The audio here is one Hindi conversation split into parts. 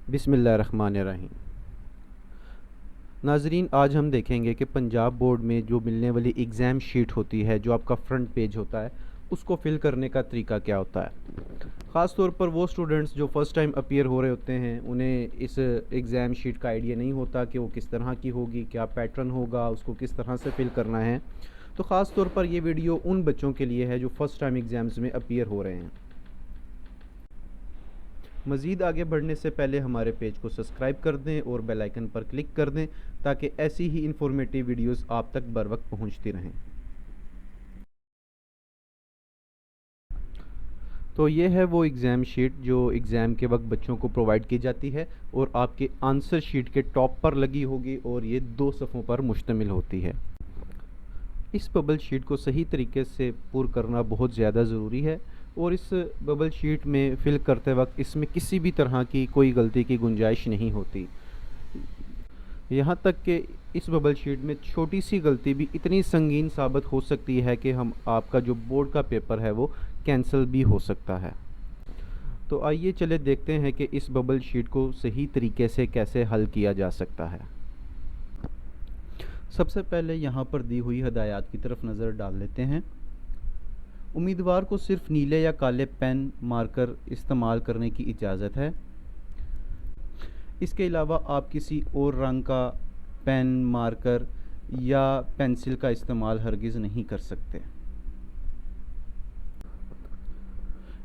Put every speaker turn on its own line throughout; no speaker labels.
बिस्मिल्लाहिर्रहमानिर्रहीम। नाज़रीन, आज हम देखेंगे कि पंजाब बोर्ड में जो मिलने वाली एग्ज़ाम शीट होती है, जो आपका फ्रंट पेज होता है, उसको फ़िल करने का तरीका क्या होता है। ख़ास तौर पर वो स्टूडेंट्स जो फ़र्स्ट टाइम अपीयर हो रहे होते हैं, उन्हें इस एग्ज़ाम शीट का आइडिया नहीं होता कि वो किस तरह की होगी, क्या पैटर्न होगा, उसको किस तरह से फ़िल करना है। तो ख़ास तौर पर ये वीडियो उन बच्चों के लिए है जो फ़र्स्ट टाइम एग्ज़ाम्स में अपीयर हो रहे हैं। मज़ीद आगे बढ़ने से पहले हमारे पेज को सब्सक्राइब कर दें और बेल आइकन पर क्लिक कर दें ताकि ऐसी ही इंफॉर्मेटिव वीडियोस आप तक बर वक्त पहुँचती रहें। तो ये है वो एग्ज़ाम शीट जो एग्ज़ाम के वक्त बच्चों को प्रोवाइड की जाती है और आपके आंसर शीट के टॉप पर लगी होगी और ये 2 सफ़ों पर मुश्तमिल होती है। इस बबल शीट को सही तरीके से पुर करना बहुत ज़्यादा ज़रूरी है और इस बबल शीट में फ़िल करते वक्त इसमें किसी भी तरह की कोई गलती की गुंजाइश नहीं होती। यहाँ तक कि इस बबल शीट में छोटी सी गलती भी इतनी संगीन साबित हो सकती है कि हम आपका जो बोर्ड का पेपर है वो कैंसिल भी हो सकता है। तो आइए चले देखते हैं कि इस बबल शीट को सही तरीके से कैसे हल किया जा सकता है। सबसे पहले यहाँ पर दी हुई हदायत की तरफ नज़र डाल लेते हैं। उम्मीदवार को सिर्फ नीले या काले पेन मार्कर इस्तेमाल करने की इजाज़त है। इसके अलावा आप किसी और रंग का पेन, मार्कर या पेंसिल का इस्तेमाल हरगिज़ नहीं कर सकते।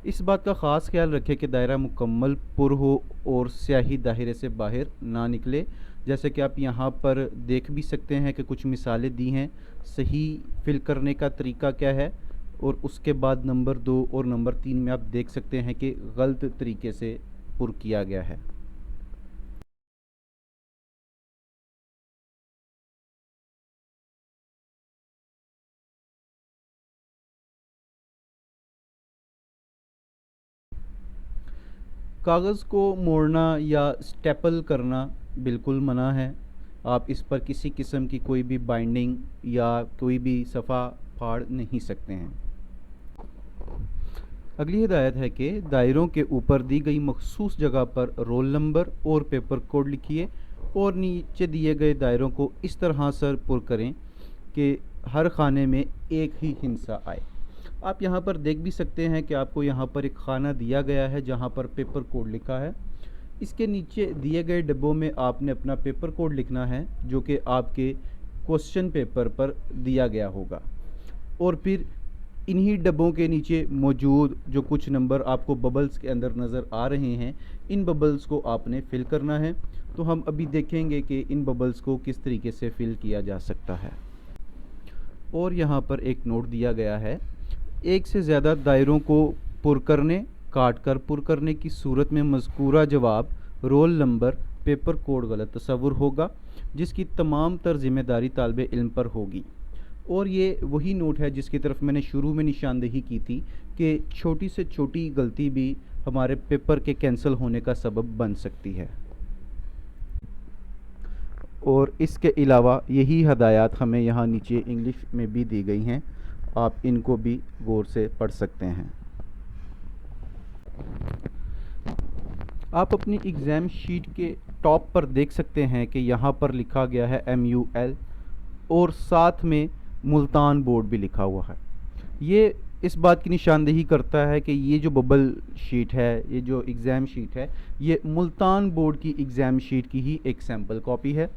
इस बात का ख़ास ख्याल रखें कि दायरा मुकम्मल पुर हो और स्याही दायरे से बाहर ना निकले। जैसे कि आप यहाँ पर देख भी सकते हैं कि कुछ मिसालें दी हैं सही फिल करने का तरीका क्या है, और उसके बाद नंबर 2 और नंबर 3 में आप देख सकते हैं कि गलत तरीके से पुर किया गया है। कागज़ को मोड़ना या स्टेपल करना बिल्कुल मना है। आप इस पर किसी किस्म की कोई भी बाइंडिंग या कोई भी सफ़ा फाड़ नहीं सकते हैं। अगली हिदायत है कि दायरों के ऊपर दी गई मखसूस जगह पर रोल नंबर और पेपर कोड लिखिए और नीचे दिए गए दायरों को इस तरह से पुर करें कि हर खाने में एक ही हिस्सा आए। आप यहाँ पर देख भी सकते हैं कि आपको यहाँ पर एक खाना दिया गया है जहाँ पर पेपर कोड लिखा है। इसके नीचे दिए गए डिब्बों में आपने अपना पेपर कोड लिखना है जो कि आपके क्वेश्चन पेपर पर दिया गया होगा, और फिर इन्हीं डब्बों के नीचे मौजूद जो कुछ नंबर आपको बबल्स के अंदर नज़र आ रहे हैं, इन बबल्स को आपने फ़िल करना है। तो हम अभी देखेंगे कि इन बबल्स को किस तरीके से फ़िल किया जा सकता है। और यहाँ पर एक नोट दिया गया है, एक से ज़्यादा दायरों को पुर करने, काट कर पुर करने की सूरत में मज़कूरा जवाब, रोल नंबर, पेपर कोड गलत तस्वुर होगा जिसकी तमाम तर ज़िम्मेदारी तालिबे इल्म पर होगी। और ये वही नोट है जिसकी तरफ मैंने शुरू में निशानदेही की थी कि छोटी से छोटी गलती भी हमारे पेपर के कैंसिल होने का सबब बन सकती है। और इसके अलावा यही हदायत हमें यहाँ नीचे इंग्लिश में भी दी गई हैं, आप इनको भी गौर से पढ़ सकते हैं। आप अपनी एग्ज़ाम शीट के टॉप पर देख सकते हैं कि यहाँ पर लिखा गया है MUL और साथ में मुल्तान बोर्ड भी लिखा हुआ है। ये इस बात की निशानदेही करता है कि ये जो बबल शीट है, ये जो एग्ज़ाम शीट है, ये मुल्तान बोर्ड की एग्ज़ाम शीट की ही एक सैम्पल कॉपी है।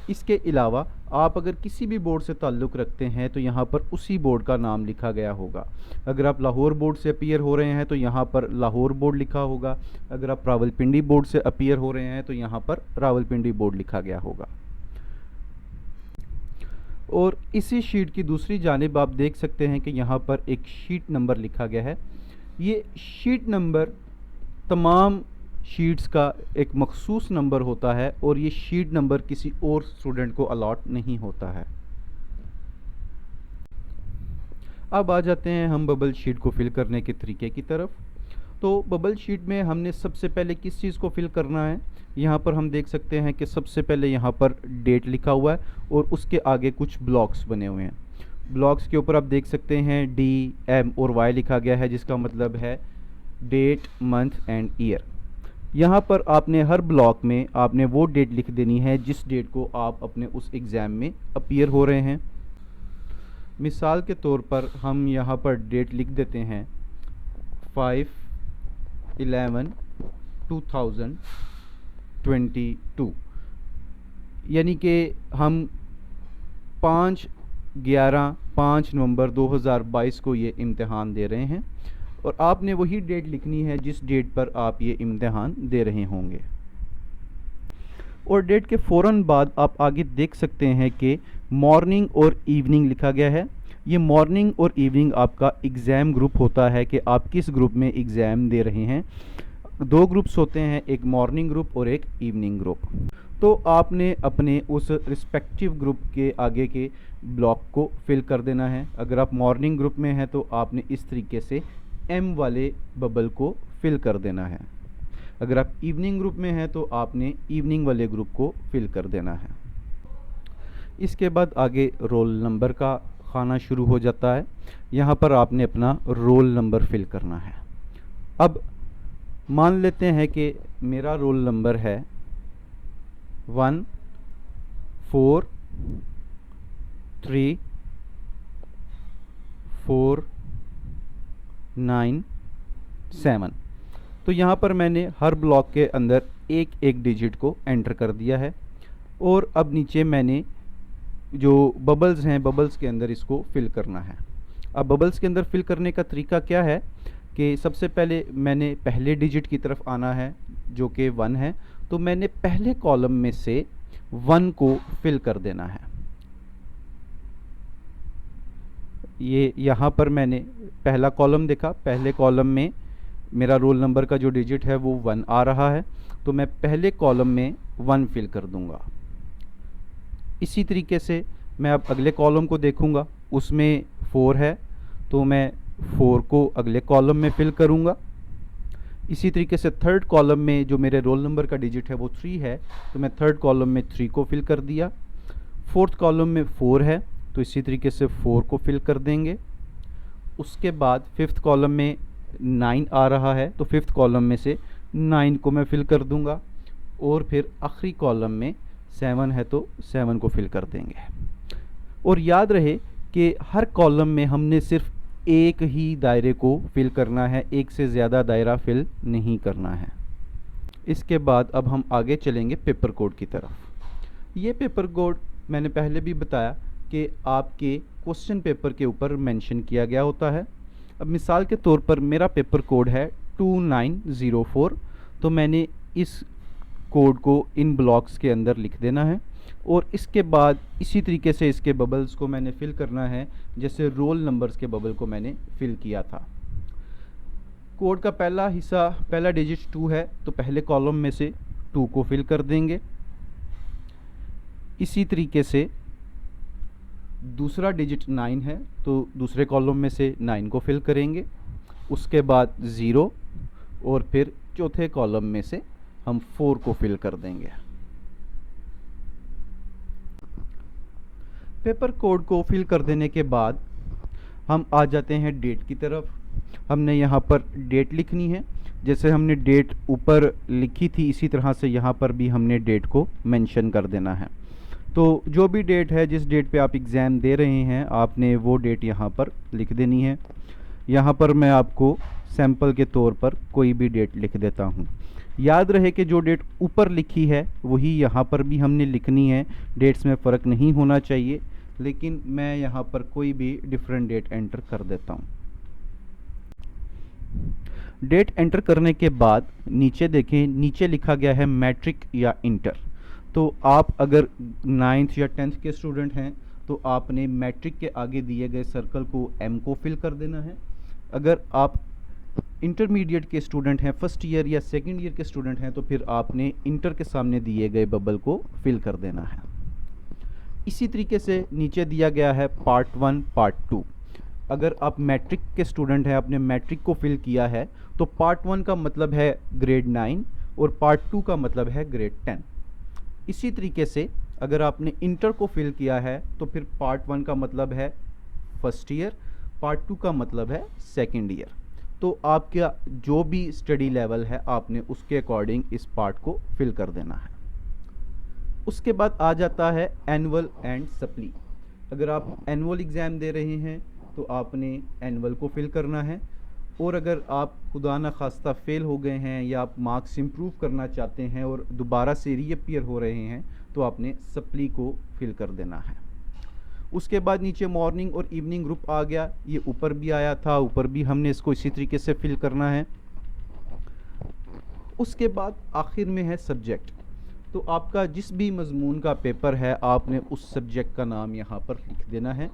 इसके अलावा आप अगर किसी भी बोर्ड से ताल्लुक़ रखते हैं तो यहाँ पर उसी बोर्ड का नाम लिखा गया होगा। अगर आप लाहौर बोर्ड से अपीयर हो रहे हैं तो यहाँ पर लाहौर बोर्ड लिखा होगा। अगर आप रावलपिंडी बोर्ड से अपीयर हो रहे हैं तो यहाँ पर रावलपिंडी बोर्ड लिखा गया होगा। और इसी शीट की दूसरी जानिब आप देख सकते हैं कि यहाँ पर एक शीट नंबर लिखा गया है। ये शीट नंबर तमाम शीट्स का एक मखसूस नंबर होता है और ये शीट नंबर किसी और स्टूडेंट को अलॉट नहीं होता है। अब आ जाते हैं हम बबल शीट को फिल करने के तरीके की तरफ। तो बबल शीट में हमने सबसे पहले किस चीज़ को फिल करना है, यहाँ पर हम देख सकते हैं कि सबसे पहले यहाँ पर डेट लिखा हुआ है और उसके आगे कुछ ब्लॉक्स बने हुए हैं। ब्लॉक्स के ऊपर आप देख सकते हैं D, M और Y लिखा गया है जिसका मतलब है डेट, मंथ एंड ईयर। यहाँ पर आपने हर ब्लॉक में आपने वो डेट लिख देनी है जिस डेट को आप अपने उस एग्ज़ाम में अपीयर हो रहे हैं। मिसाल के तौर पर हम यहाँ पर डेट लिख देते हैं 5/11/2022, यानी कि हम 5 नवंबर 2022 को ये इम्तिहान दे रहे हैं और आपने वही डेट लिखनी है जिस डेट पर आप ये इम्तिहान दे रहे होंगे। और डेट के फ़ौरन बाद आप आगे देख सकते हैं कि मॉर्निंग और इवनिंग लिखा गया है। ये मॉर्निंग और इवनिंग आपका एग्ज़ाम ग्रुप होता है कि आप किस ग्रुप में एग्ज़ाम दे रहे हैं। दो ग्रुप्स होते हैं, एक मॉर्निंग ग्रुप और एक इवनिंग ग्रुप। तो आपने अपने उस रिस्पेक्टिव ग्रुप के आगे के ब्लॉक को फिल कर देना है। अगर आप मॉर्निंग ग्रुप में हैं तो आपने इस तरीके से एम वाले बबल को फिल कर देना है। अगर आप इवनिंग ग्रुप में हैं तो आपने इवनिंग वाले ग्रुप को फिल कर देना है। इसके बाद आगे रोल नंबर का खाना शुरू हो जाता है। यहाँ पर आपने अपना रोल नंबर फिल करना है। अब मान लेते हैं कि मेरा रोल नंबर है 14349 तो यहाँ पर मैंने हर ब्लॉक के अंदर एक एक डिजिट को एंटर कर दिया है और अब नीचे मैंने जो बबल्स हैं, बबल्स के अंदर इसको फिल करना है। अब बबल्स के अंदर फिल करने का तरीका क्या है कि सबसे पहले मैंने पहले डिजिट की तरफ आना है जो कि 1 है, तो मैंने पहले कॉलम में से 1 को फिल कर देना है। ये यहाँ पर मैंने पहला कॉलम देखा, पहले कॉलम में मेरा रोल नंबर का जो डिजिट है वो 1 आ रहा है, तो मैं पहले कॉलम में 1 फिल कर दूंगा। इसी तरीके से मैं अब अगले कॉलम को देखूंगा, उसमें 4 है तो मैं 4 को अगले कॉलम में फिल करूंगा। इसी तरीके से थर्ड कॉलम में जो मेरे रोल नंबर का डिजिट है वो 3 है, तो मैं थर्ड कॉलम में 3 को फिल कर दिया। फोर्थ कॉलम में 4 है तो इसी तरीके से 4 को फिल कर देंगे। उसके बाद फिफ्थ कॉलम में 9 आ रहा है तो फिफ्थ कॉलम में से 9 को मैं फिल कर दूंगा और फिर आखिरी कॉलम में 7 है तो 7 को फिल कर देंगे। और याद रहे कि हर कॉलम में हमने सिर्फ एक ही दायरे को फिल करना है, एक से ज़्यादा दायरा फिल नहीं करना है। इसके बाद अब हम आगे चलेंगे पेपर कोड की तरफ। ये पेपर कोड मैंने पहले भी बताया कि आपके क्वेश्चन पेपर के ऊपर मेंशन किया गया होता है। अब मिसाल के तौर पर मेरा पेपर कोड है 2904, तो मैंने इस कोड को इन ब्लॉक्स के अंदर लिख देना है और इसके बाद इसी तरीके से इसके बबल्स को मैंने फिल करना है जैसे रोल नंबर्स के बबल को मैंने फिल किया था। कोड का पहला हिस्सा, पहला डिजिट 2 है तो पहले कॉलम में से 2 को फिल कर देंगे। इसी तरीके से दूसरा डिजिट 9 है तो दूसरे कॉलम में से 9 को फिल करेंगे। उसके बाद 0 और फिर चौथे कॉलम में से हम 4 को फिल कर देंगे। पेपर कोड को फिल कर देने के बाद हम आ जाते हैं डेट की तरफ। हमने यहाँ पर डेट लिखनी है, जैसे हमने डेट ऊपर लिखी थी इसी तरह से यहाँ पर भी हमने डेट को मेंशन कर देना है। तो जो भी डेट है, जिस डेट पे आप एग्ज़ाम दे रहे हैं, आपने वो डेट यहाँ पर लिख देनी है। यहाँ पर मैं आपको सैंपल के तौर पर कोई भी डेट लिख देता हूँ। याद रहे कि जो डेट ऊपर लिखी है वही यहाँ पर भी हमने लिखनी है, डेट्स में फ़र्क नहीं होना चाहिए, लेकिन मैं यहाँ पर कोई भी डिफरेंट डेट एंटर कर देता हूँ। डेट एंटर करने के बाद नीचे देखें, नीचे लिखा गया है मैट्रिक या इंटर। तो आप अगर 9th या 10th के स्टूडेंट हैं तो आपने मैट्रिक के आगे दिए गए सर्कल को M को फिल कर देना है। अगर आप इंटरमीडिएट के स्टूडेंट हैं, फर्स्ट ईयर या सेकंड ईयर के स्टूडेंट हैं, तो फिर आपने इंटर के सामने दिए गए बबल को फिल कर देना है। इसी तरीके से नीचे दिया गया है पार्ट 1 पार्ट 2। अगर आप मैट्रिक के स्टूडेंट हैं, आपने मैट्रिक को फिल किया है, तो पार्ट 1 का मतलब है ग्रेड 9 और पार्ट 2 का मतलब है ग्रेड 10। इसी तरीके से अगर आपने इंटर को फिल किया है तो फिर पार्ट 1 का मतलब है फर्स्ट ईयर, पार्ट 2 का मतलब है सेकंड ईयर। तो आपका जो भी स्टडी लेवल है आपने उसके अकॉर्डिंग इस पार्ट को फिल कर देना है। उसके बाद आ जाता है एनुअल एंड सप्ली। अगर आप एनुअल एग्ज़ाम दे रहे हैं तो आपने एनुअल को फिल करना है, और अगर आप खुदा न खास्ता फेल हो गए हैं या आप मार्क्स इम्प्रूव करना चाहते हैं और दोबारा से रीअपीयर हो रहे हैं तो आपने सप्ली को फिल कर देना है। उसके बाद नीचे मॉर्निंग और इवनिंग ग्रुप आ गया, ये ऊपर भी आया था, ऊपर भी हमने इसको इसी तरीके से फिल करना है। उसके बाद आखिर में है सब्जेक्ट। तो आपका जिस भी मजमून का पेपर है आपने उस सब्जेक्ट का नाम यहाँ पर लिख देना है,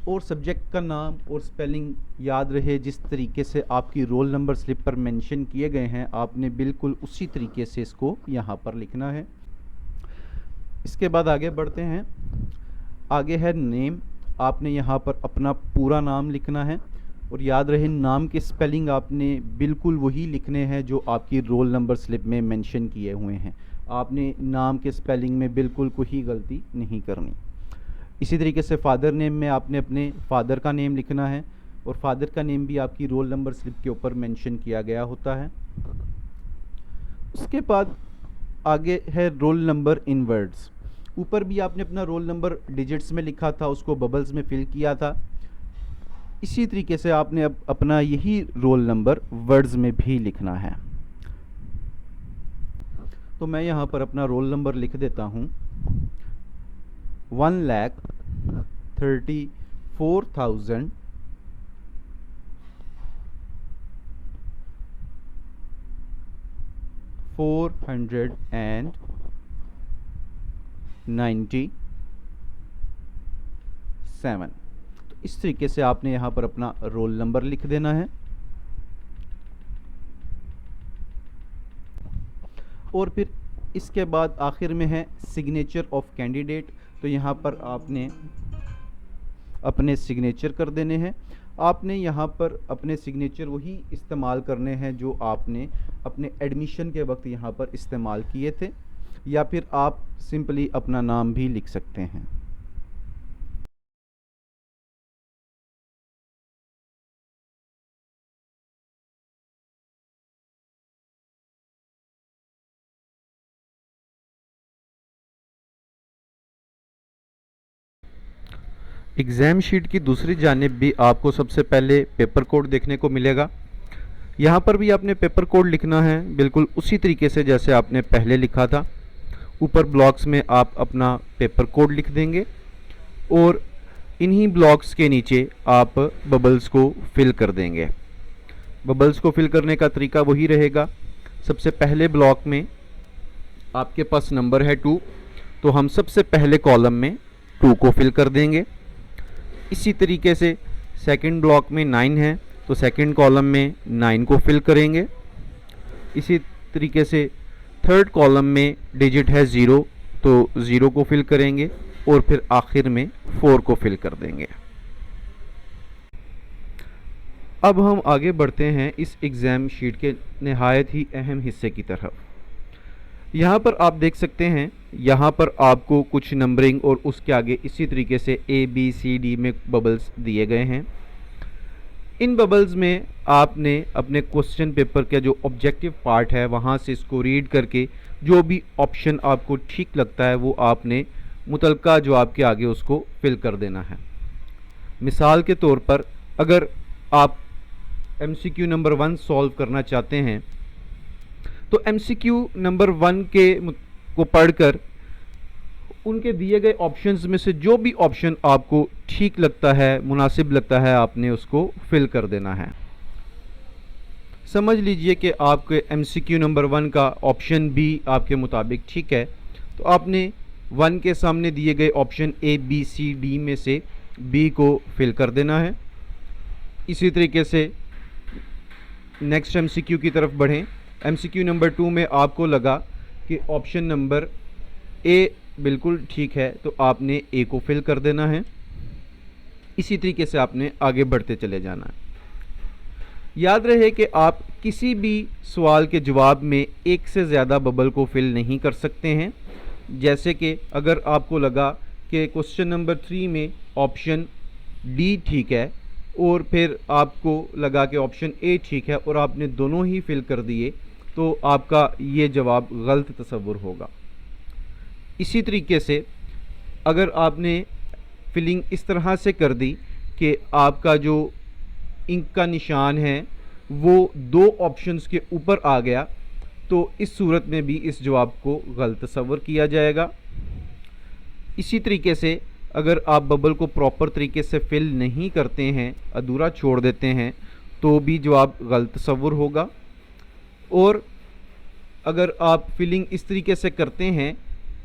और सब्जेक्ट का नाम और स्पेलिंग याद रहे जिस तरीके से आपकी रोल नंबर स्लिप पर मेंशन किए गए हैं आपने बिल्कुल उसी तरीके से इसको यहाँ पर लिखना है। इसके बाद आगे बढ़ते हैं। आगे है नेम। आपने यहाँ पर अपना पूरा नाम लिखना है, और याद रहे नाम के स्पेलिंग आपने बिल्कुल वही लिखने हैं जो आपकी रोल नंबर स्लिप में मेंशन किए हुए हैं। आपने नाम के स्पेलिंग में बिल्कुल कोई गलती नहीं करनी। इसी तरीके से फ़ादर नेम में आपने अपने फ़ादर का नेम लिखना है, और फ़ादर का नेम भी आपकी रोल नंबर स्लिप के ऊपर मेंशन किया गया होता है। उसके बाद आगे है रोल नंबर इन वर्ड्स। ऊपर भी आपने अपना रोल नंबर डिजिट्स में लिखा था, उसको बबल्स में फिल किया था। इसी तरीके से आपने अब अपना यही रोल नंबर वर्ड्स में भी लिखना है। तो मैं यहाँ पर अपना रोल नंबर लिख देता हूँ 1,34,497। तो इस तरीके से आपने यहाँ पर अपना रोल नंबर लिख देना है। और फिर इसके बाद आखिर में है सिग्नेचर ऑफ कैंडिडेट। तो यहाँ पर आपने अपने सिग्नेचर कर देने हैं। आपने यहाँ पर अपने सिग्नेचर वही इस्तेमाल करने हैं जो आपने अपने एडमिशन के वक्त यहाँ पर इस्तेमाल किए थे, या फिर आप सिंपली अपना नाम भी लिख सकते हैं। एग्ज़ाम शीट की दूसरी जानिब भी आपको सबसे पहले पेपर कोड देखने को मिलेगा। यहाँ पर भी आपने पेपर कोड लिखना है बिल्कुल उसी तरीके से जैसे आपने पहले लिखा था। ऊपर ब्लॉक्स में आप अपना पेपर कोड लिख देंगे, और इन्हीं ब्लॉक्स के नीचे आप बबल्स को फिल कर देंगे। बबल्स को फिल करने का तरीका वही रहेगा। सबसे पहले ब्लॉक में आपके पास नंबर है 2, तो हम सबसे पहले कॉलम में 2 को फिल कर देंगे। इसी तरीके से सेकंड ब्लॉक में 9 है, तो सेकंड कॉलम में 9 को फिल करेंगे। इसी तरीके से थर्ड कॉलम में डिजिट है 0, तो 0 को फिल करेंगे, और फिर आखिर में 4 को फिल कर देंगे। अब हम आगे बढ़ते हैं इस एग्ज़ाम शीट के नहायत ही अहम हिस्से की तरफ। यहाँ पर आप देख सकते हैं, यहाँ पर आपको कुछ नंबरिंग और उसके आगे इसी तरीके से ABCD में बबल्स दिए गए हैं। इन बबल्स में आपने अपने क्वेश्चन पेपर का जो ऑब्जेक्टिव पार्ट है वहाँ से इसको रीड करके जो भी ऑप्शन आपको ठीक लगता है वो आपने मुतलका जो आपके आगे उसको फिल कर देना है। मिसाल के तौर पर अगर आप MCQ नंबर 1 सॉल्व करना चाहते हैं तो MCQ नंबर 1 को पढ़कर उनके दिए गए ऑप्शंस में से जो भी ऑप्शन आपको ठीक लगता है, मुनासिब लगता है, आपने उसको फिल कर देना है। समझ लीजिए कि आपके MCQ नंबर 1 का ऑप्शन बी आपके मुताबिक ठीक है, तो आपने 1 के सामने दिए गए ऑप्शन ABCD में से B को फिल कर देना है। इसी तरीके से नेक्स्ट MCQ की तरफ बढ़ें। MCQ नंबर 2 में आपको लगा कि ऑप्शन नंबर A बिल्कुल ठीक है, तो आपने A को फिल कर देना है। इसी तरीके से आपने आगे बढ़ते चले जाना है। याद रहे कि आप किसी भी सवाल के जवाब में एक से ज़्यादा बबल को फिल नहीं कर सकते हैं। जैसे कि अगर आपको लगा कि क्वेश्चन नंबर 3 में ऑप्शन D ठीक है, और फिर आपको लगा कि ऑप्शन ए ठीक है और आपने दोनों ही फिल कर दिए, तो आपका ये जवाब गलत तस्वुर होगा। इसी तरीके से अगर आपने फिलिंग इस तरह से कर दी कि आपका जो इंक का निशान है वो दो ऑप्शंस के ऊपर आ गया, तो इस सूरत में भी इस जवाब को गलत तस्वर किया जाएगा। इसी तरीके से अगर आप बबल को प्रॉपर तरीके से फिल नहीं करते हैं, अधूरा छोड़ देते हैं, तो भी जवाब गलत तस्वर होगा। और अगर आप फिलिंग इस तरीके से करते हैं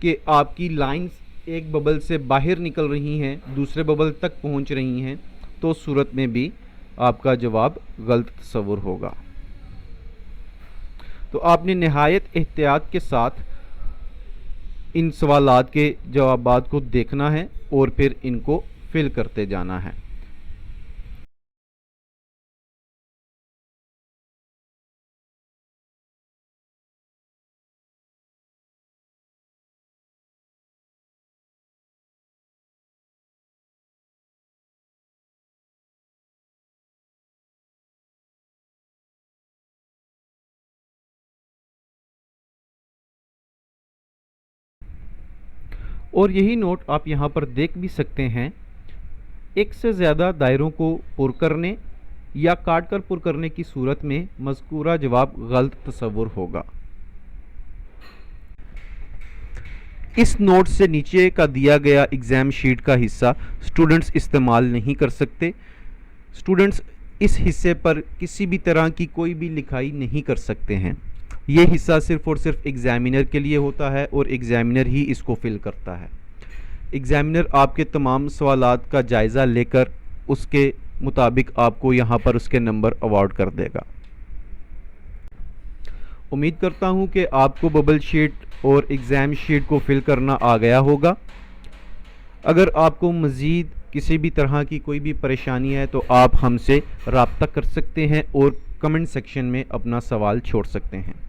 कि आपकी लाइंस एक बबल से बाहर निकल रही हैं, दूसरे बबल तक पहुंच रही हैं, तो उस सूरत में भी आपका जवाब गलत तस्वर होगा। तो आपने नहायत एहतियात के साथ इन सवालात के जवाबात को देखना है और फिर इनको फिल करते जाना है। और यही नोट आप यहाँ पर देख भी सकते हैं, एक से ज़्यादा दायरों को पुर करने या काट कर पुर करने की सूरत में मज़कूरा जवाब गलत तस्वुर होगा। इस नोट से नीचे का दिया गया एग्ज़ाम शीट का हिस्सा स्टूडेंट्स इस्तेमाल नहीं कर सकते। स्टूडेंट्स इस हिस्से पर किसी भी तरह की कोई भी लिखाई नहीं कर सकते हैं। ये हिस्सा सिर्फ़ और सिर्फ एग्ज़ामिनर के लिए होता है और एग्ज़ामिनर ही इसको फिल करता है। एग्ज़ामिनर आपके तमाम सवालात का जायज़ा लेकर उसके मुताबिक आपको यहाँ पर उसके नंबर अवार्ड कर देगा। उम्मीद करता हूँ कि आपको बबल शीट और एग्ज़ाम शीट को फिल करना आ गया होगा। अगर आपको मज़ीद किसी भी तरह की कोई भी परेशानी है तो आप हमसे रब्ता कर सकते हैं और कमेंट सेक्शन में अपना सवाल छोड़ सकते हैं।